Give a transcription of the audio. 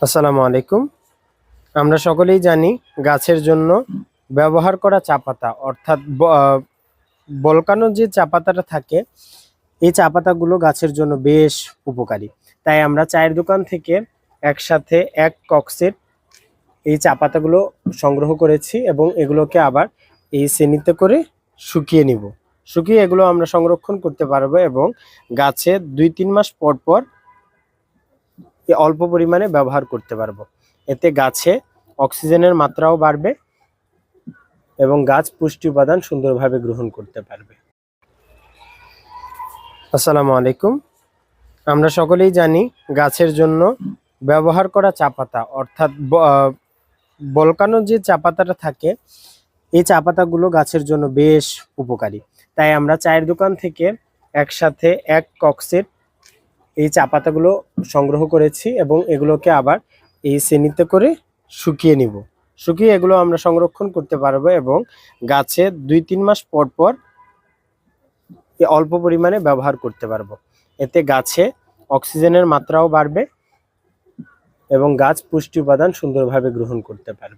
আসসালামু আলাইকুম। আমরা সকলেই জানি গাছের জন্য ব্যবহার করা চা পাতা অর্থাৎ বলকানো যে চা পাতাটা থাকে, এই চা পাতাগুলো গাছের জন্য বেশ উপকারী। তাই আমরা চায়ের দোকান থেকে একসাথে এক কক্সের এই চা পাতাগুলো সংগ্রহ করেছি এবং এগুলোকে আবার এই শ্রেণীতে করে শুকিয়ে নিব। শুকিয়ে এগুলো আমরা সংরক্ষণ করতে পারবো এবং গাছে ২-৩ মাস পর পর অল্প পরিমাণে ব্যবহার করতে পারবো। এতে গাছে অক্সিজেনের মাত্রাও বাড়বে এবং গাছ পুষ্টি উপাদান সুন্দরভাবে গ্রহণ করতে পারবে। আসসালামু আলাইকুম। আমরা সকলেই জানি গাছের জন্য ব্যবহার করা চা পাতা অর্থাৎ বলকানো যে চা পাতাটা থাকে, এই চা পাতাগুলো গাছের জন্য বেশ উপকারী। তাই আমরা চায়ের দোকান থেকে একসাথে এক কক্সের এই চা পাতাগুলো সংগ্রহ করেছি এবং এগুলোকে আবার এই শ্রেণীতে করে শুকিয়ে নিব। শুকিয়ে এগুলো আমরা সংরক্ষণ করতে পারবো এবং গাছে ২-৩ মাস পর পর অল্প পরিমাণে ব্যবহার করতে পারবো। এতে গাছে অক্সিজেনের মাত্রাও বাড়বে এবং গাছ পুষ্টি উপাদান সুন্দরভাবে গ্রহণ করতে পারবে।